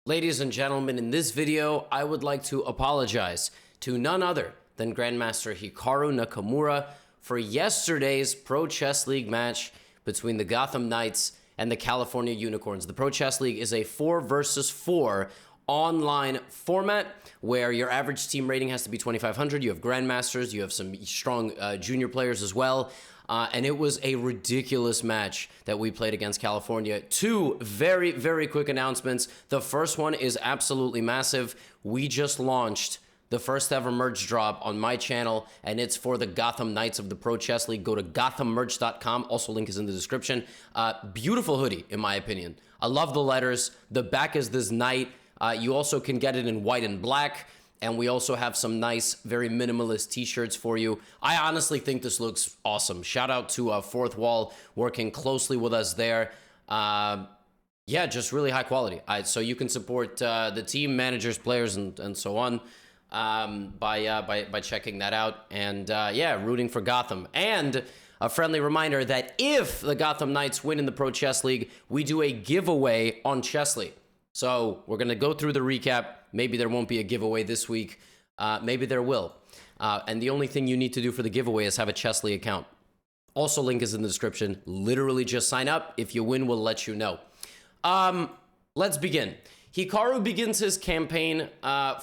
Ladies and gentlemen, in this video, I would like to apologize to none other than Grandmaster Hikaru Nakamura for yesterday's Pro Chess League match between the Gotham Knights and the California Unicorns. The Pro Chess League is a 4 versus 4 online format where your average team rating has to be 2,500. You have Grandmasters, you have some strong junior players as well. And it was a ridiculous match that we played against California. Two very, very quick announcements. The first one is absolutely massive. We just launched the first ever merch drop on my channel, and it's for the Gotham Knights of the Pro Chess League. Go to GothamMerch.com. Also, link is in the description. Beautiful hoodie, in my opinion. I love the letters. The back is this knight. You also can get it in white and black. And we also have some nice, very minimalist t-shirts for you. I honestly think this looks awesome. Shout out to Fourth Wall working closely with us there. Yeah, just really high quality. So you can support the team, managers, players, and so on by checking that out. And yeah, rooting for Gotham. And a friendly reminder that if the Gotham Knights win in the Pro Chess League, we do a giveaway on Chessly. So we're going to go through the recap. Maybe there won't be a giveaway this week. Maybe there will. And the only thing you need to do for the giveaway is have a Chessly account. Also, link is in the description. Literally just sign up. If you win, we'll let you know. Let's begin. Hikaru begins his campaign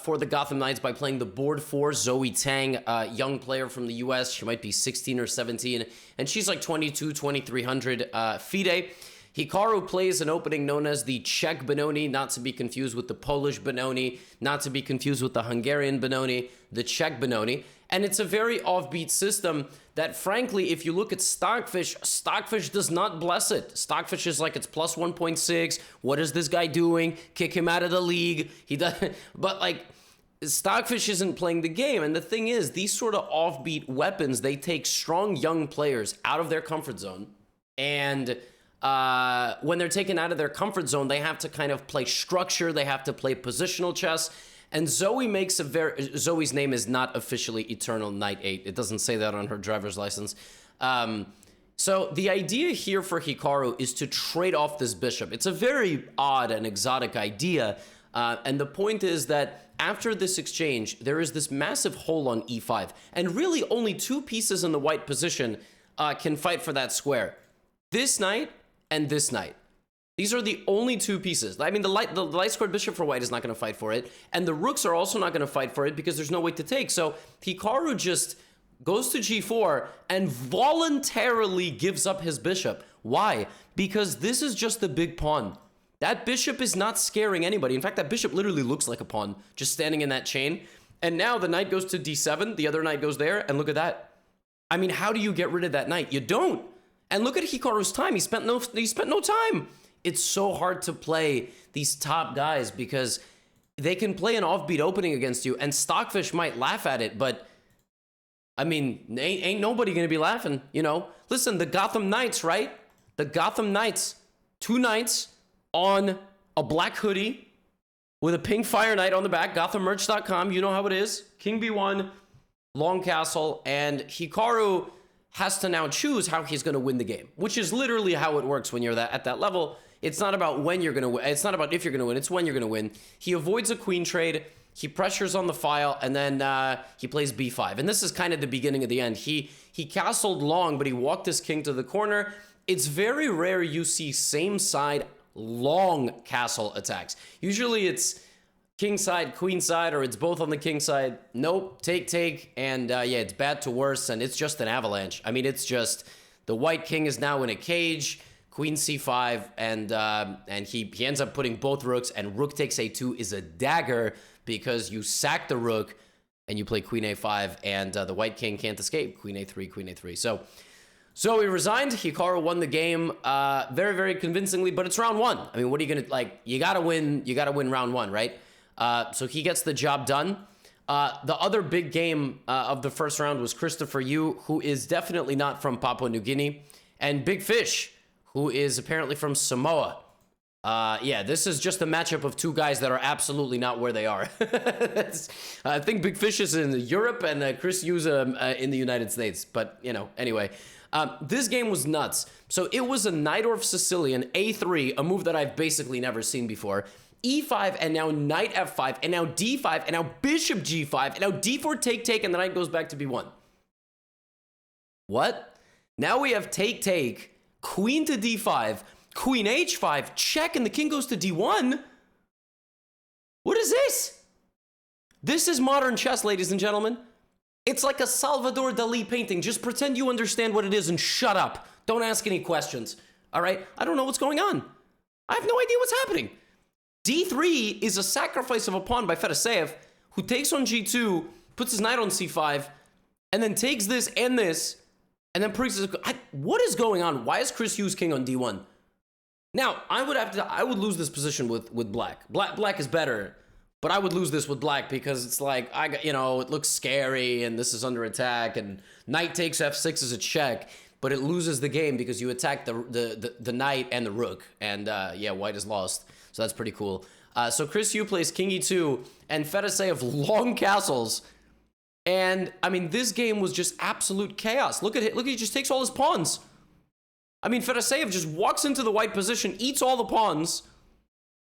for the Gotham Knights by playing the board 4 Zoe Tang, young player from the US. She might be 16 or 17, and she's like 22, 2300 FIDE. Hikaru plays an opening known as the Czech Benoni, not to be confused with the Polish Benoni, not to be confused with the Hungarian Benoni, the Czech Benoni. And it's a very offbeat system that, frankly, if you look at Stockfish, Stockfish does not bless it. Stockfish is like, it's plus 1.6. What is this guy doing? Kick him out of the league. He does, but like, Stockfish isn't playing the game. And the thing is, these sort of offbeat weapons, they take strong young players out of their comfort zone. And when they're taken out of their comfort zone, they have to kind of play structure. They have to play positional chess. And Zoe makes Zoe's name is not officially Eternal Knight 8. It doesn't say that on her driver's license. So the idea here for Hikaru is to trade off this bishop. It's a very odd and exotic idea. And the point is that after this exchange, there is this massive hole on e5. And really only two pieces in the white position can fight for that square. This knight and this knight. These are the only two pieces. I mean, the light squared bishop for white is not going to fight for it, and the rooks are also not going to fight for it because there's no way to take. So Hikaru just goes to g4 and voluntarily gives up his bishop. Why? Because this is just the big pawn. That bishop is not scaring anybody. In fact, that bishop literally looks like a pawn just standing in that chain. And now the knight goes to d7, the other knight goes there, and look at that. I mean, how do you get rid of that knight? You don't. And look at Hikaru's time. He spent no time. It's so hard to play these top guys because they can play an offbeat opening against you, and Stockfish might laugh at it, but I mean, ain't nobody gonna be laughing, you know? Listen, the Gotham Knights, right? The Gotham Knights, two knights on a black hoodie with a pink fire knight on the back, GothamMerch.com, you know how it is. King b1, long castle, and Hikaru has to now choose how he's going to win the game, which is literally how it works when you're at that level. It's not about when you're going to win. It's not about if you're going to win. It's when you're going to win. He avoids a queen trade. He pressures on the file, and then he plays b5. And this is kind of the beginning of the end. He castled long, but he walked his king to the corner. It's very rare you see same side long castle attacks. Usually it's king side, queen side, or it's both on the king side. Nope, take, and yeah, it's bad to worse, and it's just an avalanche. I mean, it's just the white king is now in a cage, queen c5, and he ends up putting both rooks, and rook takes a2 is a dagger because you sack the rook and you play queen a5, and the white king can't escape. Queen a3, queen a3. So he resigned. Hikaru won the game very, very convincingly, but it's round one. I mean, what are you gonna like? You gotta win round one, right? So he gets the job done. The other big game of the first round was Christopher Yu, who is definitely not from Papua New Guinea, and Big Fish, who is apparently from Samoa. Yeah, this is just a matchup of two guys that are absolutely not where they are. I think Big Fish is in Europe and Chris Yu's in the United States. But, you know, anyway. This game was nuts. So it was a Najdorf Sicilian A3, a move that I've basically never seen before. e5, and now knight f5, and now d5, and now bishop g5, and now d4 take, and the knight goes back to b1. What? Now we have take, queen to d5, queen h5, check, and the king goes to d1? What is this? This is modern chess, ladies and gentlemen. It's like a Salvador Dali painting. Just pretend you understand what it is and shut up. Don't ask any questions, all right? I don't know what's going on. I have no idea what's happening. d3 is a sacrifice of a pawn by Fedosseev, who takes on g2, puts his knight on c5, and then takes this, and then what is going on? Why is Chris Hughes king on d1? Now, I would lose this position with black. Black is better, but I would lose this with black because it's like, it looks scary, and this is under attack, and knight takes f6 is a check, but it loses the game because you attack the knight and the rook, and yeah, white is lost. So that's pretty cool. So Chris Hughes plays king e2, and Fedosseev long castles. And, I mean, this game was just absolute chaos. Look at it. Look, he just takes all his pawns. I mean, Fedosseev just walks into the white position, eats all the pawns.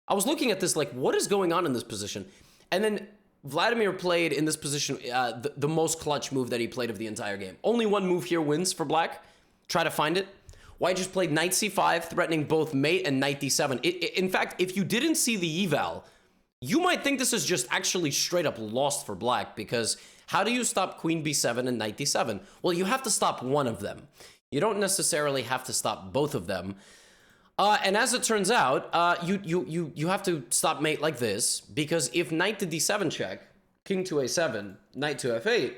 I was looking at this like, what is going on in this position? And then Vladimir played in this position the most clutch move that he played of the entire game. Only one move here wins for black. Try to find it. White just played knight c5, threatening both mate and knight d7. In fact, if you didn't see the eval, you might think this is just actually straight up lost for black, because how do you stop queen b7 and knight d7? Well, you have to stop one of them. You don't necessarily have to stop both of them. And as it turns out, you have to stop mate like this, because if knight to d7 check, king to a7, knight to f8,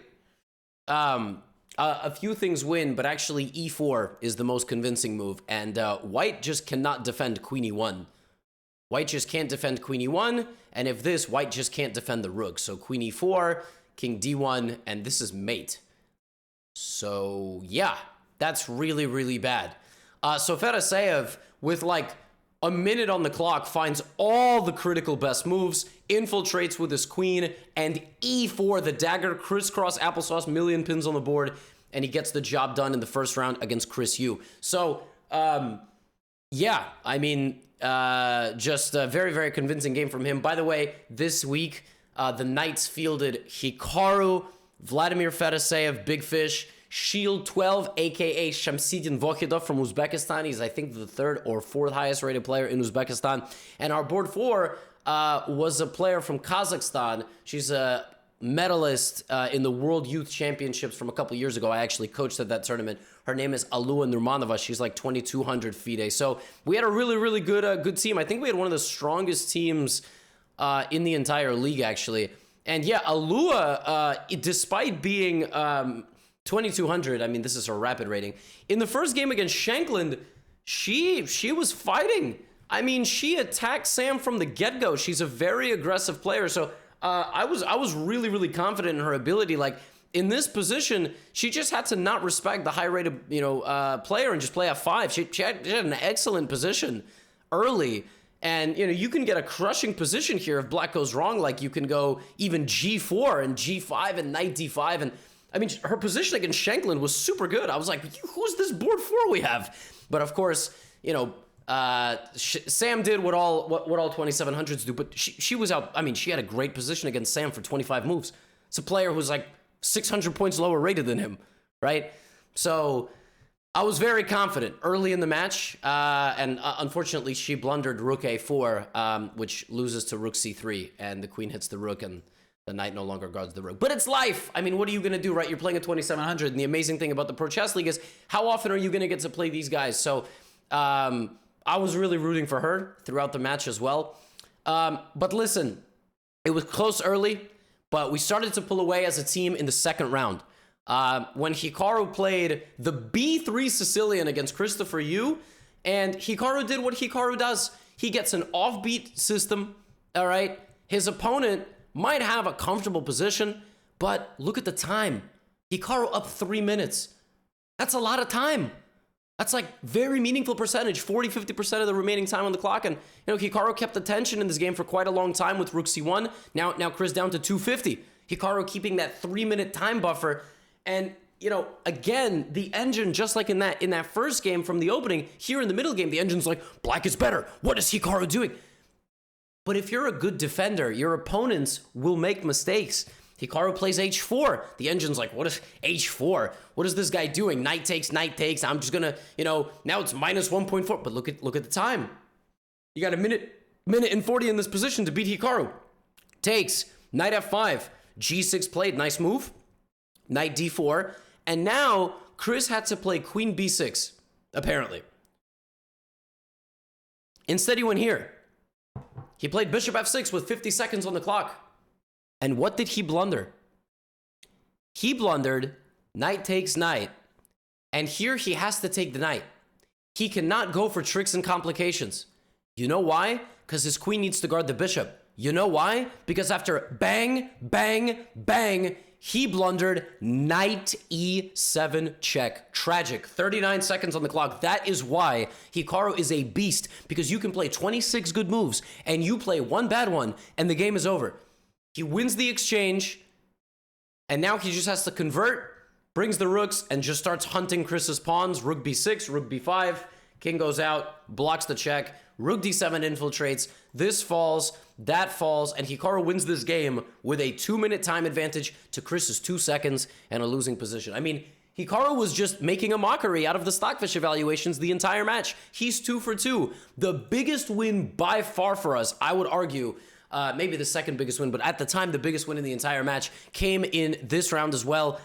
a few things win, but actually e4 is the most convincing move, and white just cannot defend queen e1. White just can't defend queen e1, and if this, white just can't defend the rook. So queen e4, king d1, and this is mate. So yeah, that's really, really bad. So Fedosseev, with like a minute on the clock, finds all the critical best moves, infiltrates with his queen, and e4, the dagger, crisscross applesauce, million pins on the board, and he gets the job done in the first round against Chris Hughes. So, yeah, I mean, just a very, very convincing game from him. By the way, this week, the Knights fielded Hikaru, Vladimir Fedosseev, Big Fish, Shield 12, aka Shamsiddin Vokhidov from Uzbekistan. He's, I think, the third or fourth highest rated player in Uzbekistan. And our board 4 was a player from Kazakhstan. She's a medalist in the World Youth Championships from a couple years ago. I actually coached at that tournament. Her name is Alua Nurmanova. She's like 2,200 FIDE. So we had a really, really good team. I think we had one of the strongest teams in the entire league, actually. And yeah, Alua, despite being 2,200, I mean, this is her rapid rating. In the first game against Shankland, she was fighting. I mean, she attacked Sam from the get-go. She's a very aggressive player. So I was really, really confident in her ability. Like, in this position, she just had to not respect the high-rated, player and just play f5. She had an excellent position early. And, you can get a crushing position here if black goes wrong. Like, you can go even g4 and g5 and knight d5. And, I mean, her position against Shankland was super good. I was like, who's this board 4 we have? But, of course, Sam did what all 2700s do. But she was out. I mean, she had a great position against Sam for 25 moves. It's a player who's like 600 points lower rated than him, right? So I was very confident early in the match, and unfortunately, she blundered rook a4, which loses to rook c3, and the queen hits the rook, and the knight no longer guards the rook. But it's life. I mean, what are you going to do, right? You're playing at 2700, and the amazing thing about the Pro Chess League is how often are you going to get to play these guys? So I was really rooting for her throughout the match as well. But listen, it was close early, but we started to pull away as a team in the second round. When Hikaru played the B3 Sicilian against Christopher Yu, and Hikaru did what Hikaru does. He gets an offbeat system, all right? His opponent might have a comfortable position, but look at the time. Hikaru up 3 minutes. That's a lot of time. That's like very meaningful percentage, 40-50% of the remaining time on the clock. And, Hikaru kept the tension in this game for quite a long time with rook c1. Now Chris down to 250. Hikaru keeping that 3-minute time buffer. And, again, the engine, just like in that first game from the opening, here in the middle game, the engine's like, black is better. What is Hikaru doing? But if you're a good defender, your opponents will make mistakes. Hikaru plays h4. The engine's like, what is h4? What is this guy doing? Knight takes, knight takes. I'm just gonna, now it's minus 1.4. But look at the time. You got a minute and 40 in this position to beat Hikaru. Takes, knight f5, g6 played, nice move. Knight d4. And now Chris had to play queen b6, apparently. Instead, he went here. He played bishop f6 with 50 seconds on the clock. And what did he blunder? He blundered knight takes knight. And here he has to take the knight. He cannot go for tricks and complications. You know why? Because his queen needs to guard the bishop. You know why? Because after bang, bang, bang, he blundered knight e7 check. Tragic. 39 seconds on the clock. That is why Hikaru is a beast, because you can play 26 good moves and you play one bad one and the game is over. He wins the exchange and now he just has to convert, brings the rooks and just starts hunting Chris's pawns. Rook b6, rook b5, king goes out, blocks the check, rook d7 infiltrates, this falls, that falls, and Hikaru wins this game with a 2-minute time advantage to Chris's 2 seconds and a losing position. I mean, Hikaru was just making a mockery out of the Stockfish evaluations the entire match. He's 2 for 2. The biggest win by far for us, I would argue, maybe the second biggest win, but at the time, the biggest win in the entire match came in this round as well.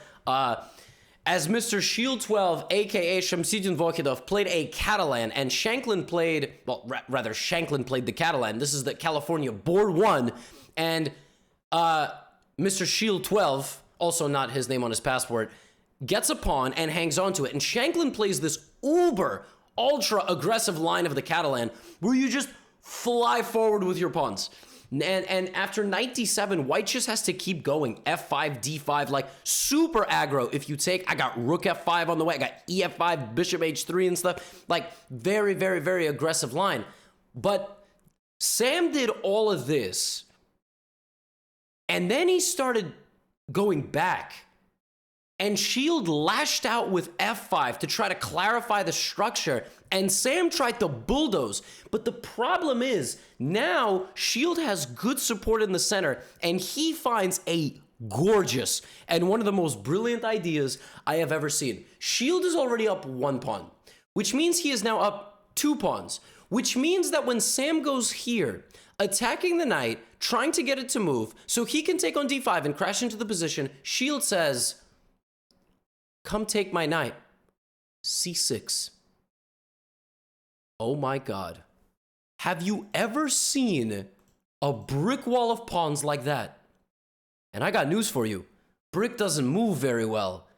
As Mr. Shield 12, aka Shamsidin Vokhidov, played a Catalan, and Shanklin played, well, rather, Shanklin played the Catalan. This is the California Board 1, and Mr. Shield 12, also not his name on his passport, gets a pawn and hangs onto it. And Shanklin plays this ultra aggressive line of the Catalan, where you just fly forward with your pawns. And after knight d7, white just has to keep going. f5, d5, like super aggro. If you take, I got rook f5 on the way. I got ef5, bishop h3 and stuff. Like very, very, very aggressive line. But Sam did all of this. And then he started going back. And Shield lashed out with f5 to try to clarify the structure. And Sam tried to bulldoze. But the problem is, now Shield has good support in the center. And he finds a gorgeous and one of the most brilliant ideas I have ever seen. Shield is already up 1 pawn, which means he is now up 2 pawns. Which means that when Sam goes here, attacking the knight, trying to get it to move, so he can take on d5 and crash into the position, Shield says, come take my knight. c6. Oh my God. Have you ever seen a brick wall of pawns like that? And I got news for you. Brick doesn't move very well.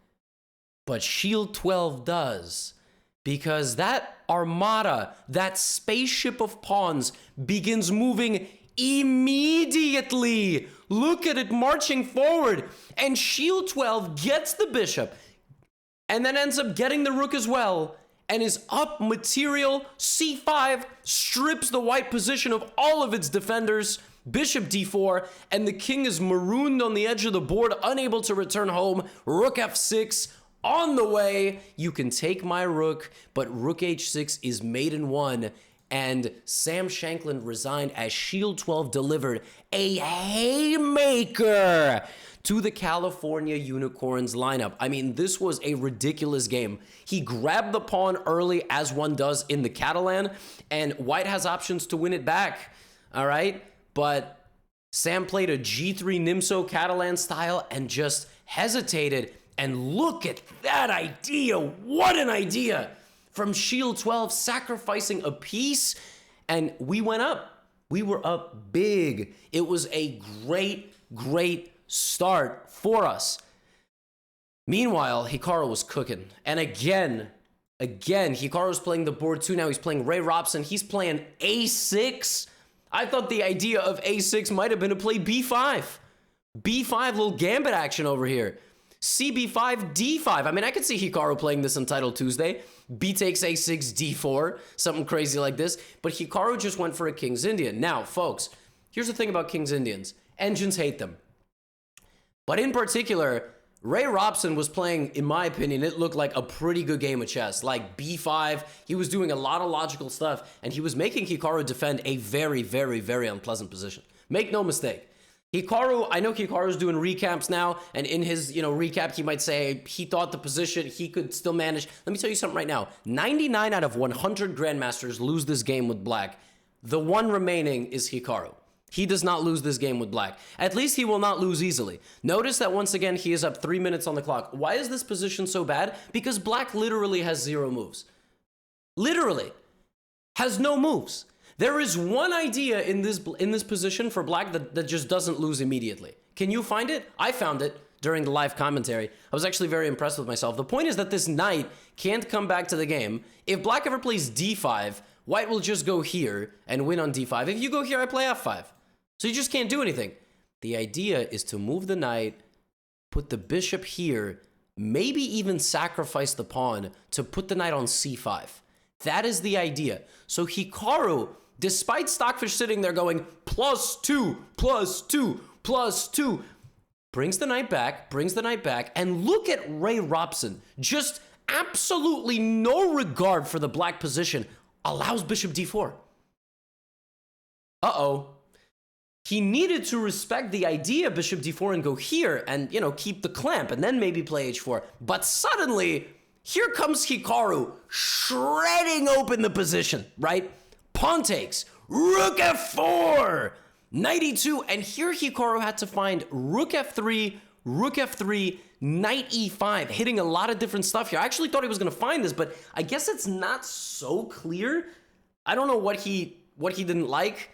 But Shield 12 does. Because that armada, that spaceship of pawns, begins moving immediately. Look at it marching forward. And Shield 12 gets the bishop, and then ends up getting the rook as well, and is up material. c5 strips the white position of all of its defenders. Bishop d4, and the king is marooned on the edge of the board, unable to return home. Rook f6 on the way. You can take my rook, but rook h6 is mate in 1. And Sam Shanklin resigned as Shield 12 delivered a haymaker to the California Unicorns lineup. I mean, this was a ridiculous game. He grabbed the pawn early, as one does in the Catalan, and white has options to win it back, all right? But Sam played a g3 Nimso Catalan style and just hesitated. And look at that idea. What an idea. From Shield 12, sacrificing a piece, and we went up. We were up big. It was a great, great start for us. Meanwhile, Hikaru was cooking. And again, Hikaru's playing the board too. Now he's playing Ray Robson. He's playing a6. I thought the idea of a6 might have been to play b5. b5, little gambit action over here. cb5, d5. I mean, I could see Hikaru playing this on Title Tuesday. B takes a6, d4, something crazy like this. But Hikaru just went for a King's Indian. Now, folks, here's the thing about King's Indians. Engines hate them. But in particular, Ray Robson was playing, in my opinion, it looked like a pretty good game of chess. Like b5, he was doing a lot of logical stuff, and he was making Hikaru defend a very, very, very unpleasant position. Make no mistake. Hikaru, I know Hikaru's doing recaps now, and in his, recap, he might say he thought the position, he could still manage. Let me tell you something right now. 99 out of 100 grandmasters lose this game with black. The one remaining is Hikaru. He does not lose this game with black. At least he will not lose easily. Notice that once again, he is up 3 minutes on the clock. Why is this position so bad? Because black literally has 0 moves. Literally. Has no moves. There is one idea in this position for black that just doesn't lose immediately. Can you find it? I found it during the live commentary. I was actually very impressed with myself. The point is that this knight can't come back to the game. If black ever plays d5, white will just go here and win on d5. If you go here, I play f5. So you just can't do anything. The idea is to move the knight, put the bishop here, maybe even sacrifice the pawn to put the knight on c5. That is the idea. So Hikaru, despite Stockfish sitting there going +2, +2, +2, brings the knight back, and look at Ray Robson. Just absolutely no regard for the black position, allows bishop d4. Uh-oh. He needed to respect the idea bishop d4 and go here and, keep the clamp and then maybe play h4. But suddenly, here comes Hikaru shredding open the position, right? Pawn takes, rook f4, knight e2, and here Hikaru had to find rook f3, knight e5, hitting a lot of different stuff here. I actually thought he was going to find this, but I guess it's not so clear. I don't know what he didn't like.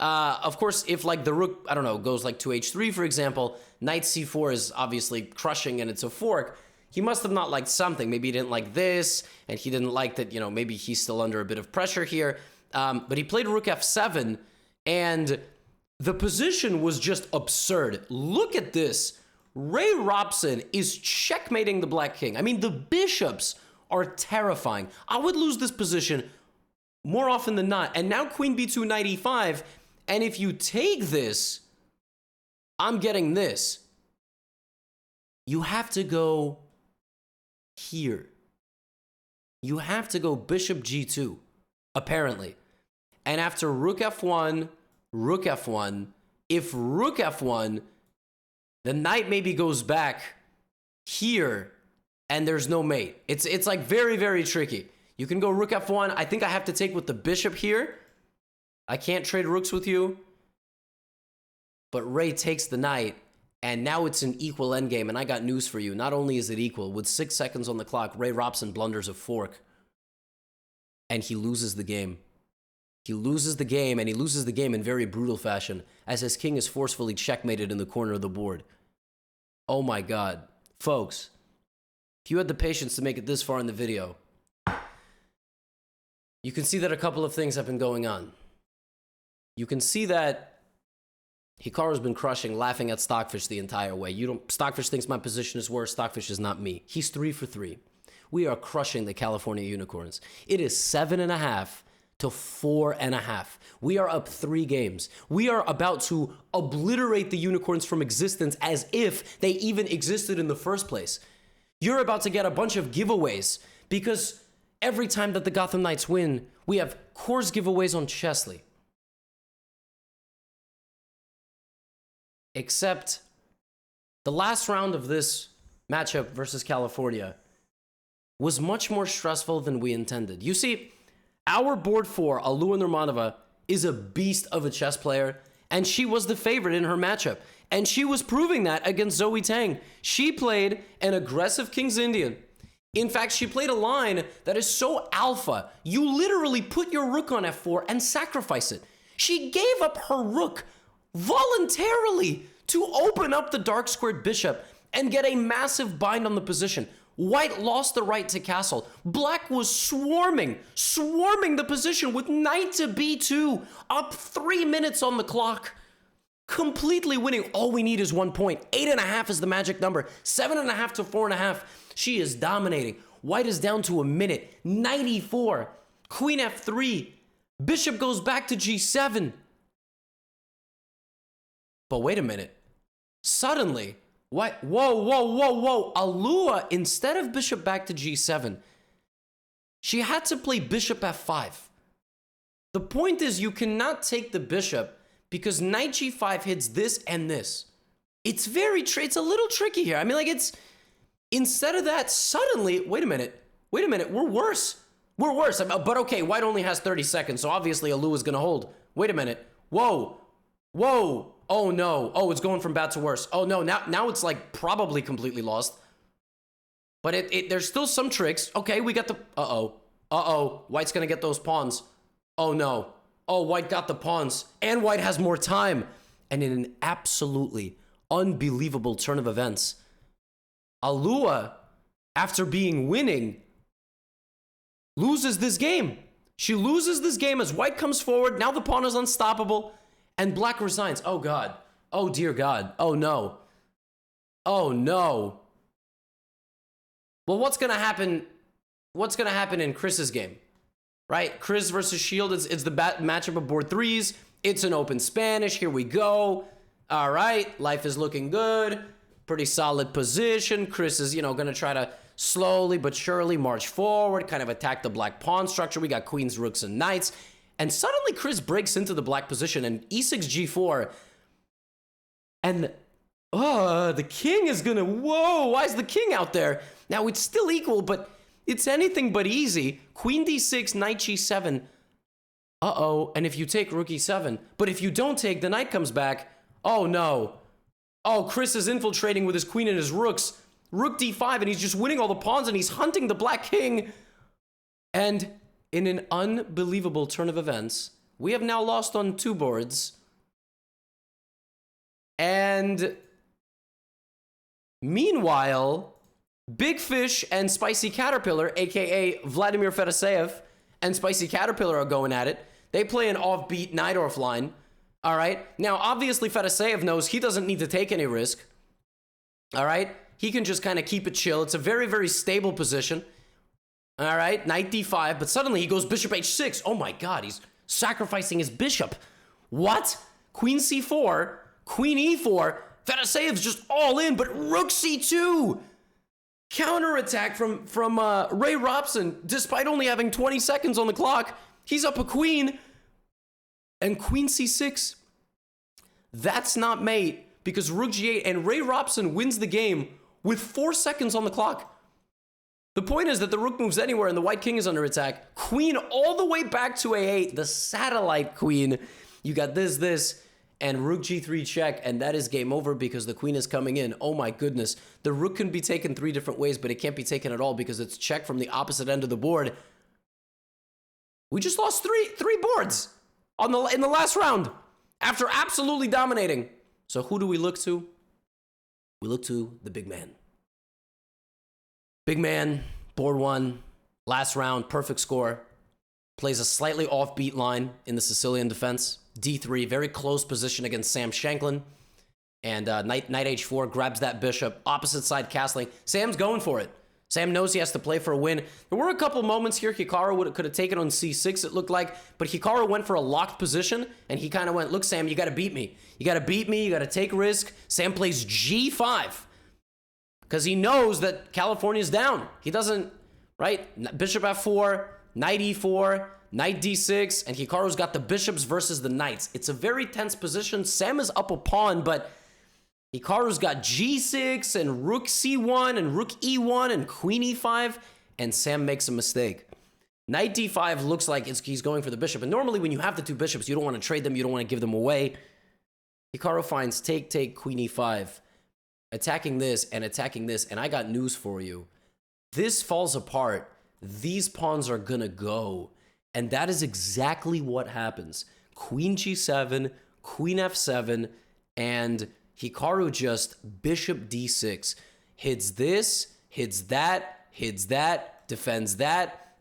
Of course, if like the rook, I don't know, goes like to h3, for example, knight c4 is obviously crushing and it's a fork. He must have not liked something. Maybe he didn't like this, and he didn't like that, maybe he's still under a bit of pressure here. But he played rook f7, and the position was just absurd. Look at this. Ray Robson is checkmating the black king. I mean, the bishops are terrifying. I would lose this position more often than not. And now queen b2, knight e5. And if you take this, I'm getting this. You have to go here. You have to go bishop g2, apparently. And after rook f1, if rook f1, the knight maybe goes back here, and there's no mate. It's like very, very tricky. You can go rook f1. I think I have to take with the bishop here. I can't trade rooks with you. But Ray takes the knight, and now it's an equal endgame, and I got news for you. Not only is it equal, with 6 seconds on the clock, Ray Robson blunders a fork, and he loses the game. He loses the game, and he loses the game in very brutal fashion, as his king is forcefully checkmated in the corner of the board. Oh my God. Folks, if you had the patience to make it this far in the video, you can see that a couple of things have been going on. You can see that Hikaru's been crushing, laughing at Stockfish the entire way. Stockfish thinks my position is worse. Stockfish is not me. He's 3 for 3. We are crushing the California Unicorns. It is 7.5 to 4.5. We are up 3 games. We are about to obliterate the Unicorns from existence as if they even existed in the first place. You're about to get a bunch of giveaways because every time that the Gotham Knights win, we have course giveaways on Chessly. Except the last round of this matchup versus California was much more stressful than we intended. You see, our board 4, Alua Nurmanova, is a beast of a chess player, and she was the favorite in her matchup. And she was proving that against Zoe Tang. She played an aggressive King's Indian. In fact, she played a line that is so alpha, you literally put your rook on f4 and sacrifice it. She gave up her rook voluntarily to open up the dark squared bishop and get a massive bind on the position. White lost the right to castle. Black was swarming the position with knight to b2, up 3 minutes on the clock. Completely winning. All we need is 1 point. 8.5 is the magic number. 7.5 to 4.5. She is dominating. White is down to a minute. Knight e4. Queen f3. Bishop goes back to g7. But wait a minute. Suddenly, What? Whoa, whoa, whoa, whoa. Alua, instead of bishop back to g7, she had to play bishop f5. The point is you cannot take the bishop because knight g5 hits this and this. It's it's a little tricky here. I mean, like, it's, instead of that, suddenly, wait a minute, we're worse. We're worse, but okay, white only has 30 seconds, so obviously Alua is gonna hold. Wait a minute, whoa, whoa, oh no, oh, it's going from bad to worse. Oh no, now it's like probably completely lost. But there's still some tricks. Okay, we got the, uh-oh, white's gonna get those pawns. Oh no, oh, white got the pawns, and white has more time. And in an absolutely unbelievable turn of events, Alua, after being winning, loses this game. She loses this game as white comes forward. Now the pawn is unstoppable, and black resigns. Oh God, oh dear God, oh no, oh no. Well, what's gonna happen? What's gonna happen in Chris's game, right? Chris versus Shield. It's the matchup of board threes. It's an open Spanish. Here we go. All right, life is looking good. Pretty solid position. Chris is, gonna try to slowly but surely march forward, kind of attack the black pawn structure. We got queens, rooks, and knights. And suddenly Chris breaks into the black position and e6, g4. And, the king is gonna, whoa, why is the king out there? Now, it's still equal, but it's anything but easy. Queen d6, knight g7. Uh-oh, and if you take rook e7, but if you don't take, the knight comes back. Oh, no. Oh, Chris is infiltrating with his queen and his rooks. Rook d5, and he's just winning all the pawns, and he's hunting the black king. And in an unbelievable turn of events, we have now lost on 2 boards. And meanwhile, Big Fish and Spicy Caterpillar, aka Vladimir Fedoseev, and Spicy Caterpillar are going at it. They play an offbeat Najdorf line. All right. Now, obviously, Fedoseev knows he doesn't need to take any risk. All right. He can just kind of keep it chill. It's a very, very stable position. All right. Knight d5, but suddenly he goes bishop h6. Oh my God, he's sacrificing his bishop. What? Queen c4, queen e4. Fedoseev's just all in, but rook c2. Counterattack from Ray Robson, despite only having 20 seconds on the clock. He's up a queen. And queen c6. That's not mate, because rook g8, and Ray Robson wins the game with 4 seconds on the clock. The point is that the rook moves anywhere and the white king is under attack. Queen all the way back to a8, the satellite queen. You got this, and rook g3 check, and that is game over because the queen is coming in. Oh my goodness. The rook can be taken 3 different ways, but it can't be taken at all because it's check from the opposite end of the board. We just lost three boards in the last round after absolutely dominating. So who do we look to? We look to the big man. Big man, board 1, last round, perfect score. Plays a slightly offbeat line in the Sicilian defense. D3, very close position against Sam Shanklin. And knight h4 grabs that bishop. Opposite side castling. Sam's going for it. Sam knows he has to play for a win. There were a couple moments here Hikaru could have taken on c6, it looked like, but Hikaru went for a locked position, and he kind of went, look, Sam, you got to beat me. You got to beat me. You got to take risk. Sam plays g5 because he knows that California's down. He doesn't, right? Bishop f4, knight e4, knight d6, and Hikaru's got the bishops versus the knights. It's a very tense position. Sam is up a pawn, but Hikaru's got g6 and rook c1 and rook e1 and queen e5, and Sam makes a mistake. Knight d5 looks like he's going for the bishop, and normally when you have the 2 bishops, you don't want to trade them, you don't want to give them away. Hikaru finds take, queen e5, attacking this, and I got news for you. This falls apart. These pawns are gonna go, and that is exactly what happens. Queen g7, queen f7, and Hikaru just bishop d6, hits this, hits that, defends that.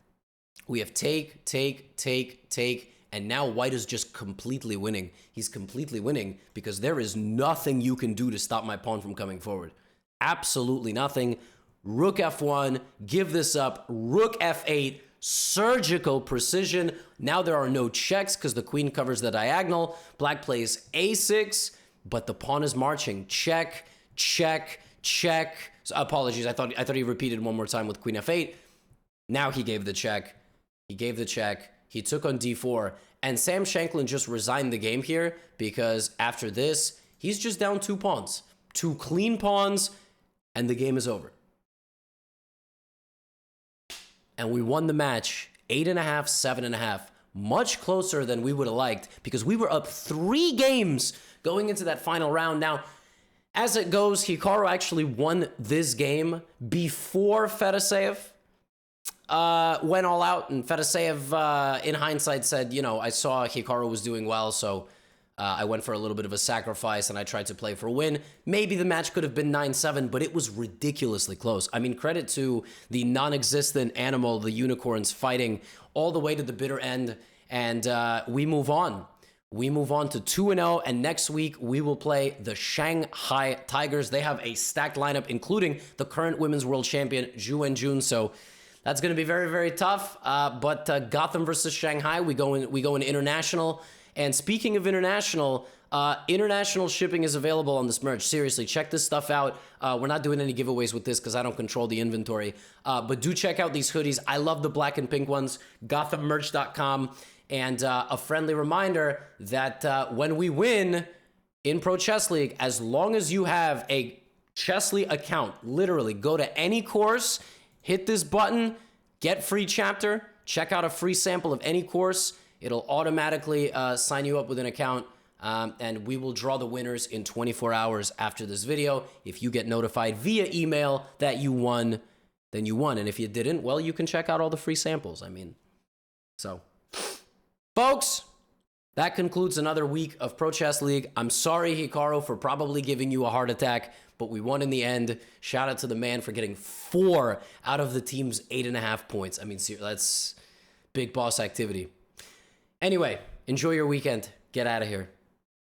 We have take, and now white is just completely winning. He's completely winning because there is nothing you can do to stop my pawn from coming forward. Absolutely nothing. Rook f1, give this up. Rook f8, surgical precision. Now there are no checks because the queen covers the diagonal. Black plays a6. But the pawn is marching. Check, check, check. So, apologies, I thought he repeated one more time with queen f8. Now he gave the check. He gave the check. He took on d4. And Sam Shanklin just resigned the game here because after this, he's just down 2 pawns. 2 clean pawns, and the game is over. And we won the match 8.5, 7.5. Much closer than we would have liked because we were up 3 games going into that final round. Now, as it goes, Hikaru actually won this game before Fedoseev went all out. And Fedoseev, in hindsight, said, you know, I saw Hikaru was doing well, so I went for a little bit of a sacrifice and I tried to play for a win. Maybe the match could have been 9-7, but it was ridiculously close. I mean, credit to the non-existent animal, the unicorns, fighting all the way to the bitter end. And we move on. We move on to 2-0, and next week we will play the Shanghai Tigers. They have a stacked lineup, including the current women's world champion, Zhu Wenjun. So that's going to be very, very tough. But Gotham versus Shanghai, we go in international. And speaking of international, international shipping is available on this merch. Seriously, check this stuff out. We're not doing any giveaways with this because I don't control the inventory. But do check out these hoodies. I love the black and pink ones. GothamMerch.com. And a friendly reminder that when we win in Pro Chess League, as long as you have a Chessly account, literally go to any course, hit this button, get free chapter, check out a free sample of any course. It'll automatically sign you up with an account, and we will draw the winners in 24 hours after this video. If you get notified via email that you won, then you won. And if you didn't, well, you can check out all the free samples. I mean, so... Folks, that concludes another week of Pro Chess League. I'm sorry, Hikaru, for probably giving you a heart attack, but we won in the end. Shout out to the man for getting 4 out of the team's 8.5 points. I mean, that's big boss activity. Anyway, enjoy your weekend. Get out of here.